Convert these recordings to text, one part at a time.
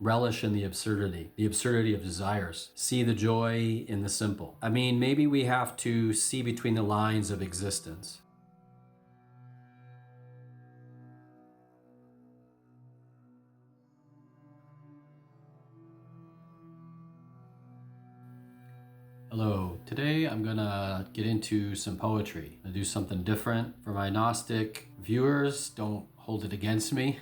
Relish in the absurdity of desires. See the joy in the simple. I mean, maybe we have to see between the lines of existence. Hello, today I'm gonna get into some poetry. I'm gonna do something different. For my Gnostic viewers, don't hold it against me.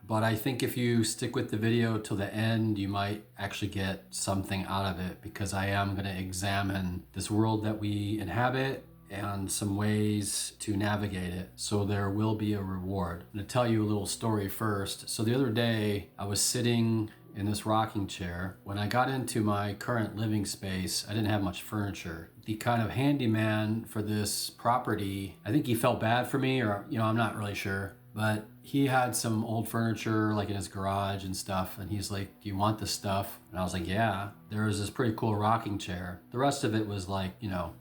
But I think if you stick with the video till the end, you might actually get something out of it, because I am gonna examine this world that we inhabit and some ways to navigate it. So there will be a reward. I'm gonna tell you a little story first. So the other day I was sitting in this rocking chair. When I got into my current living space, I didn't have much furniture. The kind of handyman for this property, I think he felt bad for me, or I'm not really sure, but he had some old furniture like in his garage and stuff, and he's like, do you want this stuff? And I was like, yeah. There was this pretty cool rocking chair. The rest of it was like,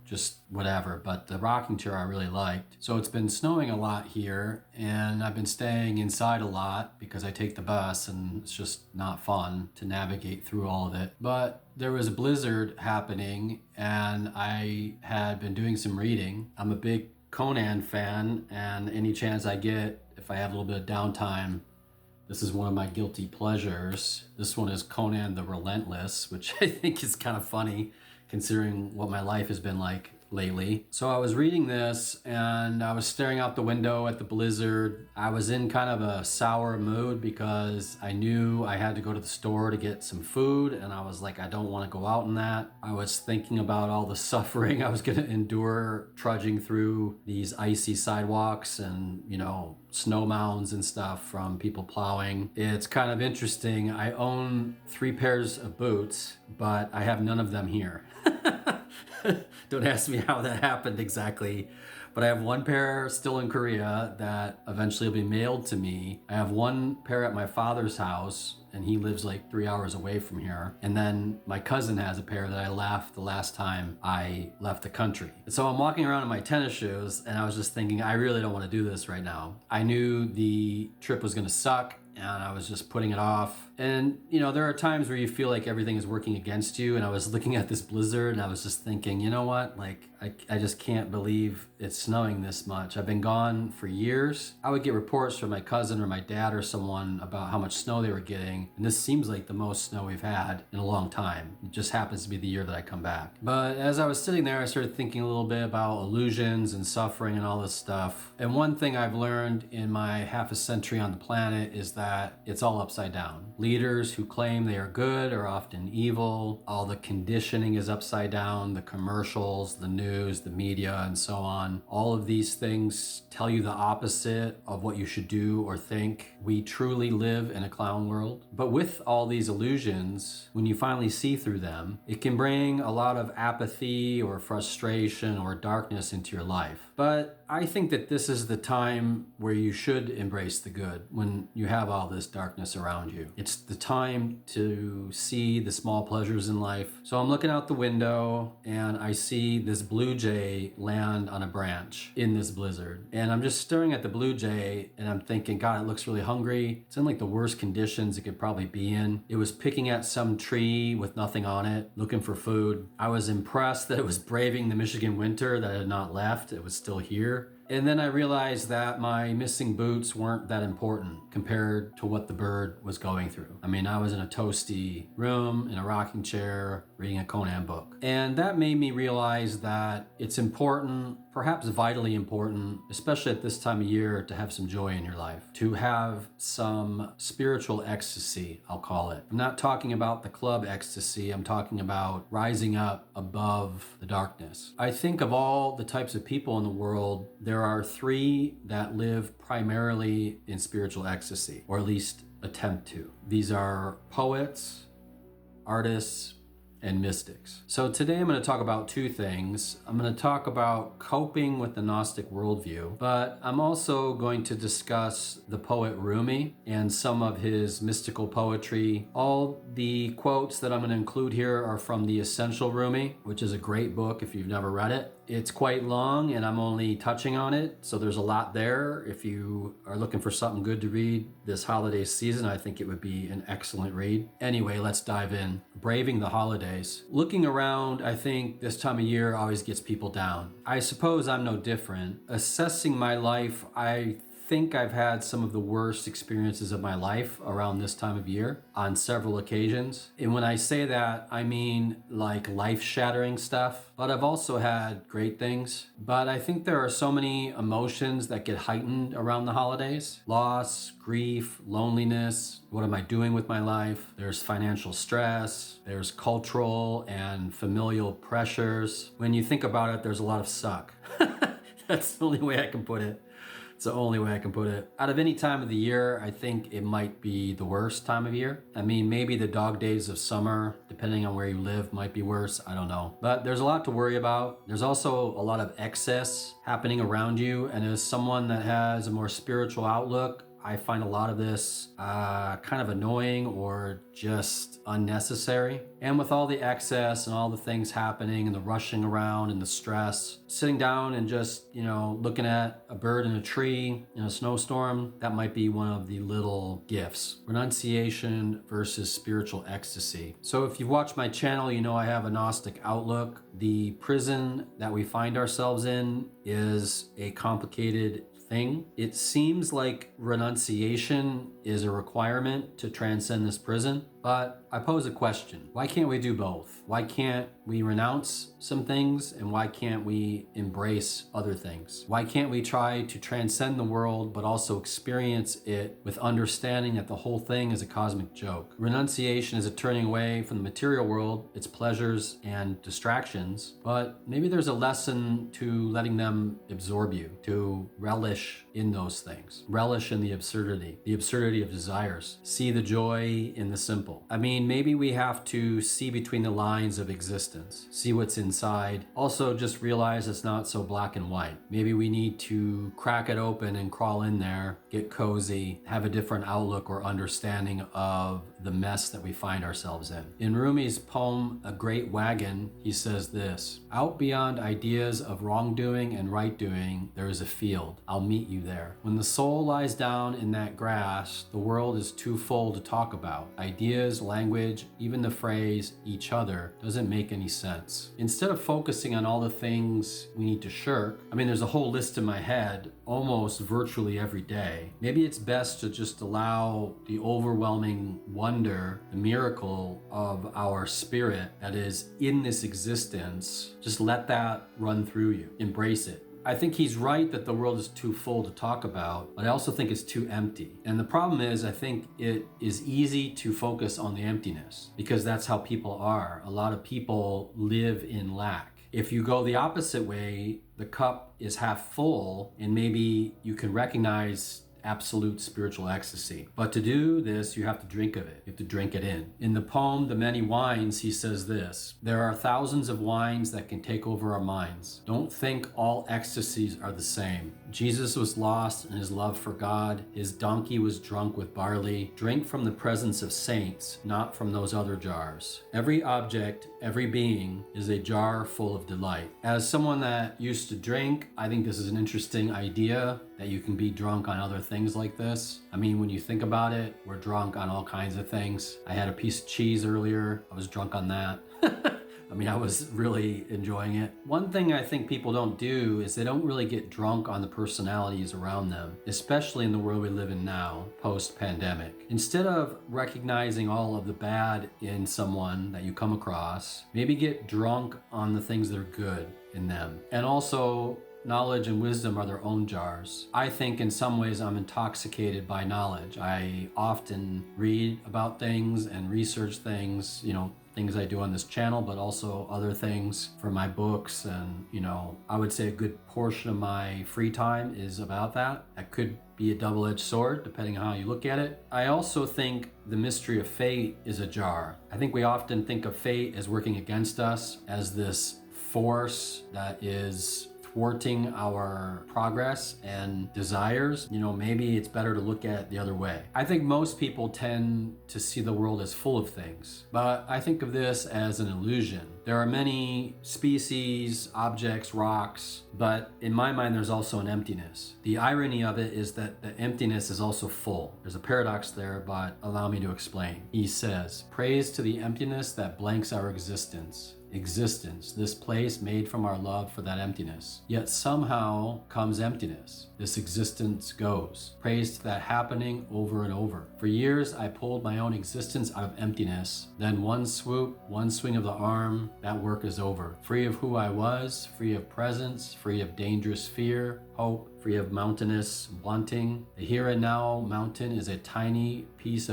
just whatever, but the rocking chair I really liked. So it's been snowing a lot here, and I've been staying inside a lot because I take the bus, and it's just not fun to navigate through all of it. But there was a blizzard happening, and I had been doing some reading. I'm a big Conan fan, and any chance I get, if I have a little bit of downtime, this is one of my guilty pleasures. This one is Conan the Relentless, which I think is kind of funny considering what my life has been like lately. So I was reading this, and I was staring out the window at the blizzard. I was in kind of a sour mood because I knew I had to go to the store to get some food, and I was like, I don't want to go out in that. I was thinking about all the suffering I was going to endure trudging through these icy sidewalks and, snow mounds and stuff from people plowing. It's kind of interesting. I own 3 pairs of boots, but I have none of them here. Don't ask me how that happened exactly, but I have 1 pair still in Korea that eventually will be mailed to me. I have 1 pair at my father's house, and he lives like 3 hours away from here. And then my cousin has a pair that I left the last time I left the country. So I'm walking around in my tennis shoes, and I was just thinking, I really don't want to do this right now. I knew the trip was going to suck, and I was just putting it off. And there are times where you feel like everything is working against you, and I was looking at this blizzard, and I was just thinking, you know what, like I just can't believe it's snowing this much. I've been gone for years. I would get reports from my cousin or my dad or someone about how much snow they were getting, and this seems like the most snow we've had in a long time. It just happens to be the year that I come back. But as I was sitting there, I started thinking a little bit about illusions and suffering and all this stuff. And one thing I've learned in my half a century on the planet is that it's all upside down. Leaders who claim they are good are often evil. All the conditioning is upside down, the commercials, the news, the media, and so on. All of these things tell you the opposite of what you should do or think. We truly live in a clown world. But with all these illusions, when you finally see through them, it can bring a lot of apathy or frustration or darkness into your life. But I think that this is the time where you should embrace the good, when you have all this darkness around you. It's the time to see the small pleasures in life. So I'm looking out the window, and I see this blue jay land on a branch in this blizzard. And I'm just staring at the blue jay, and I'm thinking, God, it looks really hungry. It's in like the worst conditions it could probably be in. It was picking at some tree with nothing on it, looking for food. I was impressed that it was braving the Michigan winter, that it had not left. It was still here. And then I realized that my missing boots weren't that important compared to what the bird was going through. I mean, I was in a toasty room, in a rocking chair, reading a Conan book. And that made me realize that it's important, perhaps vitally important, especially at this time of year, to have some joy in your life, to have some spiritual ecstasy, I'll call it. I'm not talking about the club ecstasy. I'm talking about rising up above the darkness. I think of all the types of people in the world, there are 3 that live primarily in spiritual ecstasy, or at least attempt to. These are poets, artists, and mystics. So today I'm going to talk about 2 things. I'm going to talk about coping with the Gnostic worldview, but I'm also going to discuss the poet Rumi and some of his mystical poetry. All the quotes that I'm going to include here are from the Essential Rumi, which is a great book if you've never read it. It's quite long and I'm only touching on it, so there's a lot there. If you are looking for something good to read this holiday season, I think it would be an excellent read. Anyway, let's dive in. Braving the holidays. Looking around, I think this time of year always gets people down. I suppose I'm no different. Assessing my life, I think I've had some of the worst experiences of my life around this time of year on several occasions. And when I say that, I mean like life-shattering stuff, but I've also had great things. But I think there are so many emotions that get heightened around the holidays. Loss, grief, loneliness. What am I doing with my life? There's financial stress. There's cultural and familial pressures. When you think about it, there's a lot of suck. That's the only way I can put it. It's the only way I can put it. Out of any time of the year, I think it might be the worst time of year. I mean, maybe the dog days of summer, depending on where you live, might be worse. I don't know. But there's a lot to worry about. There's also a lot of excess happening around you. And as someone that has a more spiritual outlook, I find a lot of this kind of annoying or just unnecessary. And with all the excess and all the things happening and the rushing around and the stress, sitting down and just, looking at a bird in a tree in a snowstorm, that might be one of the little gifts. Renunciation versus spiritual ecstasy. So if you've watched my channel, you know I have a Gnostic outlook. The prison that we find ourselves in is a complicated thing. It seems like renunciation is a requirement to transcend this prison, but I pose a question. Why can't we do both? Why can't we renounce some things and why can't we embrace other things? Why can't we try to transcend the world but also experience it with understanding that the whole thing is a cosmic joke? Renunciation is a turning away from the material world, its pleasures and distractions, but maybe there's a lesson to letting them absorb you, to relish in those things, relish in the absurdity of desires, see the joy in the simple. I mean, maybe we have to see between the lines of existence, see what's inside. Also, just realize it's not so black and white. Maybe we need to crack it open and crawl in there, get cozy, have a different outlook or understanding of the mess that we find ourselves in. In Rumi's poem, A Great Wagon, he says this: "Out beyond ideas of wrongdoing and right doing, there is a field. I'll meet you there. When the soul lies down in that grass, the world is too full to talk about. Ideas, language, even the phrase each other doesn't make any sense." Instead of focusing on all the things we need to shirk, there's a whole list in my head almost virtually every day. Maybe it's best to just allow the overwhelming wonder, the miracle of our spirit that is in this existence, just let that run through you. Embrace it. I think he's right that the world is too full to talk about, but I also think it's too empty. And the problem is, I think it is easy to focus on the emptiness because that's how people are. A lot of people live in lack. If you go the opposite way, the cup is half full and maybe you can recognize absolute spiritual ecstasy. But to do this, you have to drink of it. You have to drink it in. In the poem, The Many Wines, he says this: "There are thousands of wines that can take over our minds. Don't think all ecstasies are the same. Jesus was lost in his love for God. His donkey was drunk with barley. Drink from the presence of saints, not from those other jars. Every object, every being is a jar full of delight." As someone that used to drink, I think this is an interesting idea that you can be drunk on other things like this. When you think about it, we're drunk on all kinds of things. I had a piece of cheese earlier. I was drunk on that. I was really enjoying it. One thing I think people don't do is they don't really get drunk on the personalities around them, especially in the world we live in now, post-pandemic. Instead of recognizing all of the bad in someone that you come across, maybe get drunk on the things that are good in them. And also, knowledge and wisdom are their own jars. I think in some ways I'm intoxicated by knowledge. I often read about things and research things, things I do on this channel, but also other things for my books. And, I would say a good portion of my free time is about that. That could be a double-edged sword, depending on how you look at it. I also think the mystery of fate is a jar. I think we often think of fate as working against us, as this force that is thwarting our progress and desires, maybe it's better to look at it the other way. I think most people tend to see the world as full of things, but I think of this as an illusion. There are many species, objects, rocks, but in my mind, there's also an emptiness. The irony of it is that the emptiness is also full. There's a paradox there, but allow me to explain. He says, praise to the emptiness that blanks our existence. Existence, this place made from our love for that emptiness. Yet somehow comes emptiness. This existence goes. Praise to that happening over and over. For years, I pulled my own existence out of emptiness. Then one swoop, one swing of the arm, that work is over. Free of who I was, free of presence, free of dangerous fear, hope, free of mountainous wanting. The here and now mountain is a tiny piece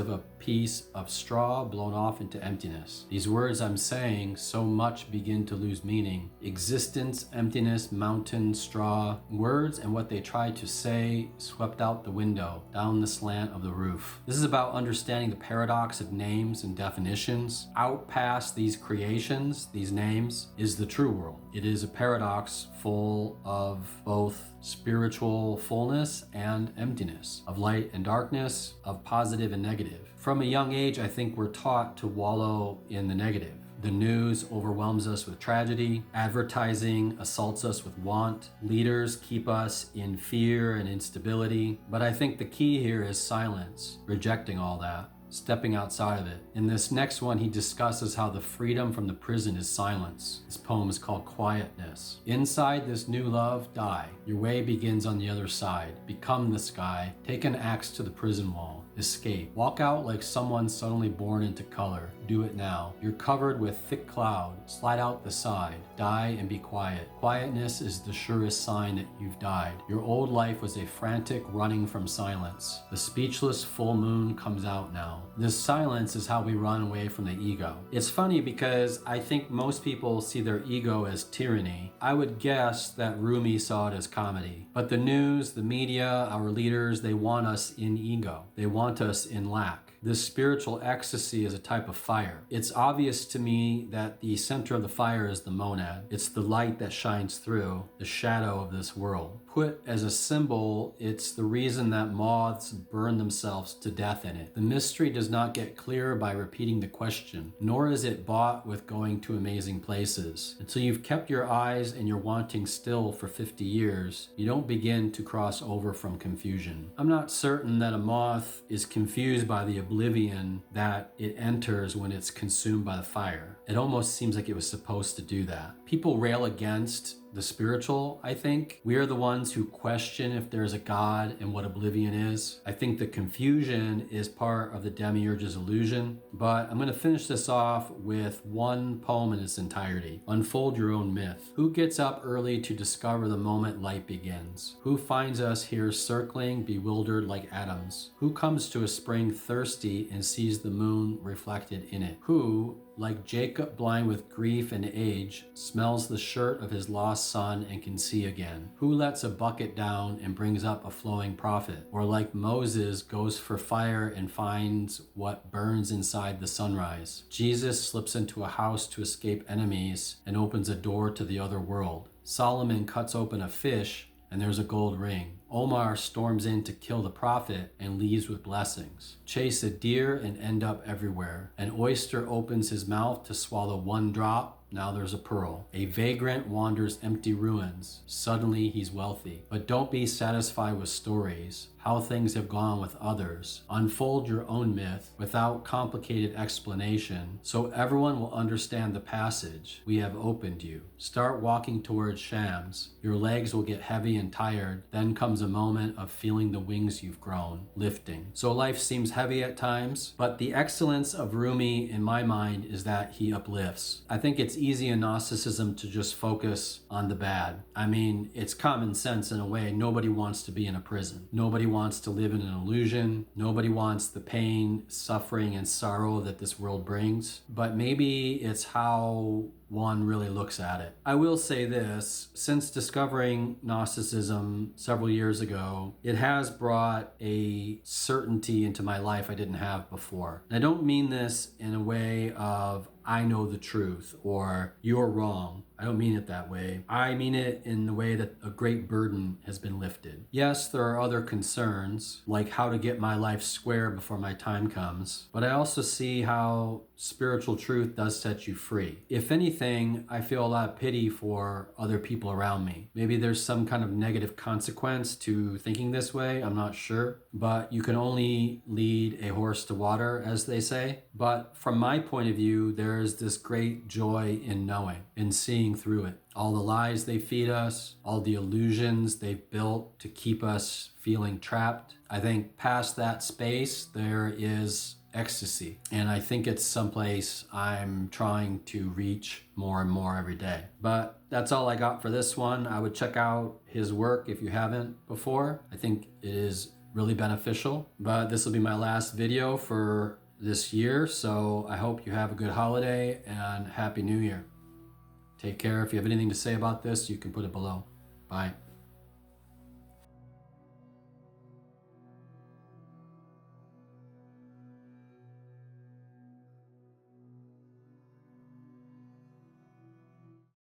of straw blown off into emptiness. These words I'm saying so much begin to lose meaning. Existence, emptiness, mountain, straw. Words and what they try to say swept out the window, down the slant of the roof. This is about understanding the paradox of names and definitions. Out past these creations, these names, is the true world. It is a paradox full of both spiritual fullness and emptiness, of light and darkness, of positive and negative. From a young age, I think we're taught to wallow in the negative. The news overwhelms us with tragedy. Advertising assaults us with want. Leaders keep us in fear and instability. But I think the key here is silence, rejecting all that, stepping outside of it. In this next one, he discusses how the freedom from the prison is silence. This poem is called Quietness. Inside this new love, die. Your way begins on the other side. Become the sky. Take an axe to the prison wall. Escape. Walk out like someone suddenly born into color. Do it now. You're covered with thick cloud. Slide out the side. Die and be quiet. Quietness is the surest sign that you've died. Your old life was a frantic running from silence. The speechless full moon comes out now. This silence is how we run away from the ego. It's funny because I think most people see their ego as tyranny. I would guess that Rumi saw it as comedy. But the news, the media, our leaders, they want us in ego. They want us in lack. This spiritual ecstasy is a type of fire. It's obvious to me that the center of the fire is the monad. It's the light that shines through the shadow of this world. Put as a symbol, it's the reason that moths burn themselves to death in it. The mystery does not get clearer by repeating the question, nor is it bought with going to amazing places. Until you've kept your eyes and your wanting still for 50 years, you don't begin to cross over from confusion. I'm not certain that a moth is confused by the oblivion that it enters when it's consumed by the fire. It almost seems like it was supposed to do that. People rail against the spiritual, I think. We are the ones who question if there's a God and what oblivion is. I think the confusion is part of the demiurge's illusion, but I'm going to finish this off with one poem in its entirety. Unfold your own myth. Who gets up early to discover the moment light begins? Who finds us here circling, bewildered like atoms? Who comes to a spring thirsty and sees the moon reflected in it? Who, like Jacob blind with grief and age, smells the shirt of his lost son and can see again? Who lets a bucket down and brings up a flowing prophet? Or like Moses goes for fire and finds what burns inside the sunrise? Jesus slips into a house to escape enemies and opens a door to the other world. Solomon cuts open a fish and there's a gold ring. Omar storms in to kill the prophet and leaves with blessings. Chase a deer and end up everywhere. An oyster opens his mouth to swallow one drop. Now there's a pearl. A vagrant wanders empty ruins. Suddenly he's wealthy. But don't be satisfied with stories, how things have gone with others. Unfold your own myth without complicated explanation so everyone will understand the passage. We have opened you. Start walking towards shams. Your legs will get heavy and tired. Then comes a moment of feeling the wings you've grown, lifting. So life seems heavy at times, but the excellence of Rumi in my mind is that he uplifts. I think it's easy in Gnosticism to just focus on the bad. I mean, it's common sense in a way. Nobody wants to be in a prison. Nobody wants to live in an illusion. Nobody wants the pain, suffering, and sorrow that this world brings. But maybe it's how one really looks at it. I will say this, since discovering Gnosticism several years ago, it has brought a certainty into my life I didn't have before. And I don't mean this in a way of I know the truth or you're wrong. I don't mean it that way. I mean it in the way that a great burden has been lifted. Yes, there are other concerns, like how to get my life square before my time comes, but I also see how spiritual truth does set you free. If anything, I feel a lot of pity for other people around me. Maybe there's some kind of negative consequence to thinking this way, I'm not sure, but you can only lead a horse to water, as they say. But from my point of view, there's this great joy in knowing, in seeing through it. All the lies they feed us, all the illusions they've built to keep us feeling trapped. I think past that space, there is ecstasy. And I think it's someplace I'm trying to reach more and more every day. But that's all I got for this one. I would check out his work if you haven't before. I think it is really beneficial. But this will be my last video for this year. So I hope you have a good holiday and Happy New Year. Take care. If you have anything to say about this, you can put it below. Bye.